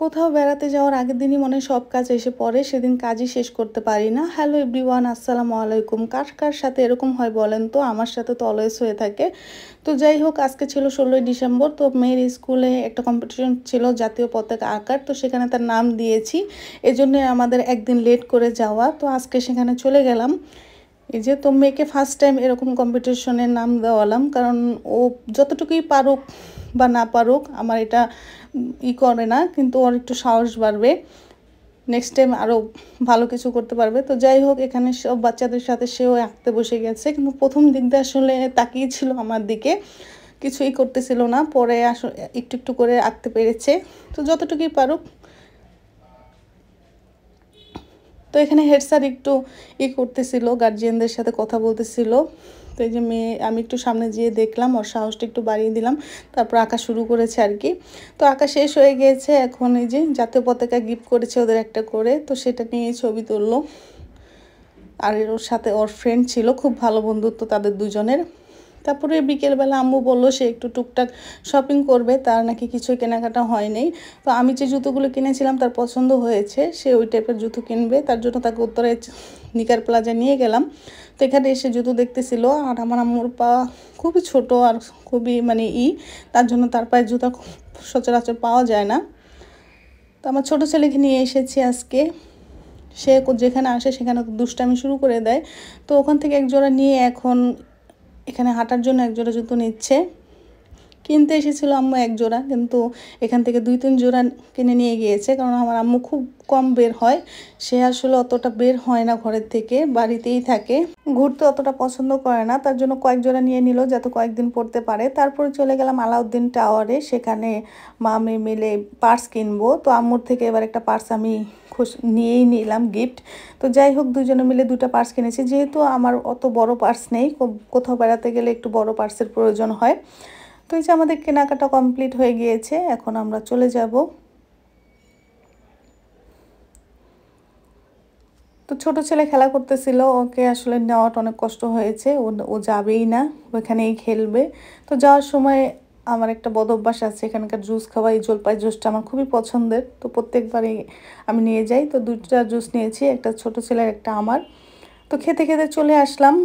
কোথাও বেড়াতে যাওয়ার আগের দিনই মনে হয় সব কাজ এসে পড়ে, সেদিন কাজই শেষ করতে পারি না। হ্যালো এভরিওয়ান, আসসালামু আলাইকুম। কার কার সাথে এরকম হয় বলেন তো? আমার সাথে তো অলওয়েজ হয়ে থাকে। তো যাই হোক, আজকে ছিল 16ই ডিসেম্বর। তো মেয়ের স্কুলে একটা কম্পিটিশন ছিল জাতীয় পতাকা আঁকার, তো সেখানে তার নাম দিয়েছি। এজন্য আমাদের একদিন লেট করে যাওয়া, তো আজকে সেখানে চলে গেলাম। এই যে, তো মেয়েকে ফার্স্ট টাইম এরকম কম্পিটিশনে নাম দেওয়ালাম, কারণ ও যতটুকুই পারুক বা না পারুক আমার এটা করে না, কিন্তু ওর একটু সাহস বাড়বে, নেক্সট টাইম আরও ভালো কিছু করতে পারবে। তো যাই হোক, এখানে সব বাচ্চাদের সাথে সেও আঁকতে বসে গেছে, কিন্তু প্রথম দিক দিয়ে আসলে তাকিয়েছিল আমার দিকে, কিছুই করতেছিল না। পরে আসলে একটু একটু করে আঁকতে পেরেছে, তো যতটুকুই পারুক। তো এখানে হেড স্যার একটু করতেছিল, গার্জিয়ানদের সাথে কথা বলতেছিল। তো এই যে মেয়ে, আমি একটু সামনে যেয়ে দেখলাম, ওর সাহসটা একটু বাড়িয়ে দিলাম, তারপর আঁকা শুরু করেছে আর কি। তো আঁকা শেষ হয়ে গিয়েছে, এখন এই যে জাতীয় পতাকা গিফট করেছে ওদের একটা করে, তো সেটা নিয়ে ছবি তুললো। আর ওর সাথে ওর ফ্রেন্ড ছিল, খুব ভালো বন্ধুত্ব তাদের দুজনের। তারপরে বিকেলবেলা আম্মু বললো সে একটু টুকটাক শপিং করবে, তার নাকি কিছুই কেনাকাটা হয়নি। তো আমি যে জুতোগুলো কিনেছিলাম তার পছন্দ হয়েছে, সে ওই টাইপের জুতো কিনবে, তার জন্য তাকে উত্তরে নিকার প্লাজা নিয়ে গেলাম। তো এখানে এসে জুতো দেখতেছিল, আর আমার আম্মুর পা খুবই ছোট আর খুবই তার জন্য তার পায়ে জুতো সচরাচর পাওয়া যায় না। তো আমার ছোটো ছেলেকে নিয়ে এসেছি আজকে। সে যেখানে আসে সেখানে দুষ্টামি শুরু করে দেয়। তো ওখান থেকে একজোড়া নিয়ে এখন এখানে হাঁটার জন্য একজোড়া জুতো নিচ্ছে। কিনতে এসেছিলো আম্মু এক জোড়া, কিন্তু এখান থেকে 2-3 জোড়া কিনে নিয়ে গিয়েছে, কারণ আমার আম্মু খুব কম বের হয়। সে আসলে অতটা বের হয় না ঘরের থেকে, বাড়িতেই থাকে, ঘুরতে অতটা পছন্দ করে না। তার জন্য কয়েক জোড়া নিয়ে নিল, যাতে কয়েকদিন পরতে পারে। তারপরে চলে গেলাম আলাউদ্দিন টাওয়ারে, সেখানে মা মেয়ে মিলে পার্স কিনবো। তো আম্মুর থেকে এবার একটা পার্স আমি নিয়েই নিলাম গিফট। তো যাই হোক, দুজনে মিলে 2টা পার্স কিনেছি, যেহেতু আমার অত বড় পার্স নেই, কোথাও বেড়াতে গেলে একটু বড় পার্সের প্রয়োজন হয়। তো এই যে আমাদের কেনাকাটা কমপ্লিট হয়ে গিয়েছে, এখন আমরা চলে যাব। তো ছোট ছেলে খেলা করতেছিল, ওকে আসলে নেওয়াটা অনেক কষ্ট হয়েছে, ও যাবেই না, ওখানেই খেলবে। তো যাওয়ার সময় আমার একটা বদ অভ্যাস আছে, এখানকার জুস খাওয়া, এই জলপাই জুসটা আমার খুবই পছন্দের, তো প্রত্যেকবারই আমি নিয়ে যাই। তো 2টা জুস নিয়েছি, একটা ছোট ছেলের একটা আমার। তো খেতে খেতে চলে আসলাম।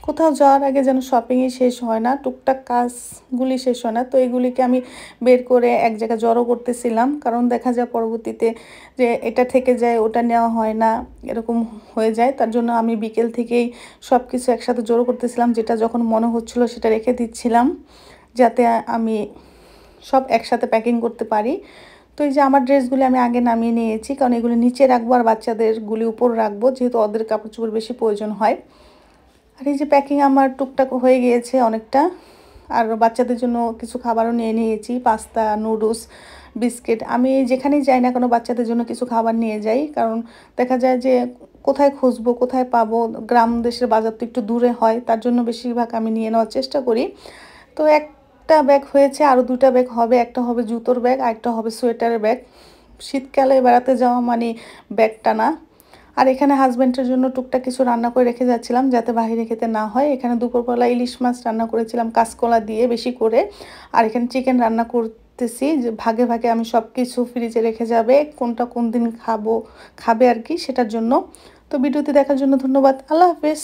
কোথাও যাওয়ার আগে যেন শপিংই শেষ হয় না, টুকটাক কাজগুলি শেষ হয় না। তো এগুলিকে আমি বের করে এক জায়গায় জড়ো করতেছিলাম, কারণ দেখা যায় পরবর্তীতে যে এটা থেকে যায়, ওটা নেওয়া হয় না, এরকম হয়ে যায়। তার জন্য আমি বিকেল থেকেই সব কিছু একসাথে জড়ো করতেছিলাম, যেটা যখন মনে হচ্ছিলো সেটা রেখে দিচ্ছিলাম, যাতে আমি সব একসাথে প্যাকিং করতে পারি। তো এই যে আমার ড্রেসগুলি আমি আগে নামিয়ে নিয়েছি, কারণ এগুলো নিচে রাখবো আর বাচ্চাদেরগুলি উপর রাখবো, যেহেতু ওদের কাপড় চোপড় বেশি প্রয়োজন হয়। আর এই যে প্যাকিং আমার টুকটাক হয়ে গিয়েছে অনেকটা। আর বাচ্চাদের জন্য কিছু খাবারও নিয়ে নিয়েছি, পাস্তা, নুডলস, বিস্কিট। আমি যেখানেই যাই না কেন বাচ্চাদের জন্য কিছু খাবার নিয়ে যাই, কারণ দেখা যায় যে কোথায় খুঁজবো, কোথায় পাবো, গ্রাম দেশের বাজার তো একটু দূরে হয়, তার জন্য বেশিরভাগ আমি নিয়ে নেওয়ার চেষ্টা করি। তো একটা ব্যাগ হয়েছে, আরও 2টা ব্যাগ হবে, একটা হবে জুতোর ব্যাগ আর একটা হবে সোয়েটারের ব্যাগ। শীতকালে বেড়াতে যাওয়া মানে ব্যাগ টানা। আর এখানে হাজব্যান্ডের জন্য টুকটাক কিছু রান্না করে রেখে যাচ্ছিলাম, যাতে বাইরে খেতে না হয়। এখানে দুপুরবেলা ইলিশ মাছ রান্না করেছিলাম কাঁচকলা দিয়ে বেশি করে, আর এখানে চিকেন রান্না করতেছি, যে ভাগে ভাগে আমি সব কিছু ফ্রিজে রেখে যাবে, কোনটা কোন দিন খাবে আর কি, সেটার জন্য। তো ভিডিওটি দেখার জন্য ধন্যবাদ, আল্লাহ হাফেজ।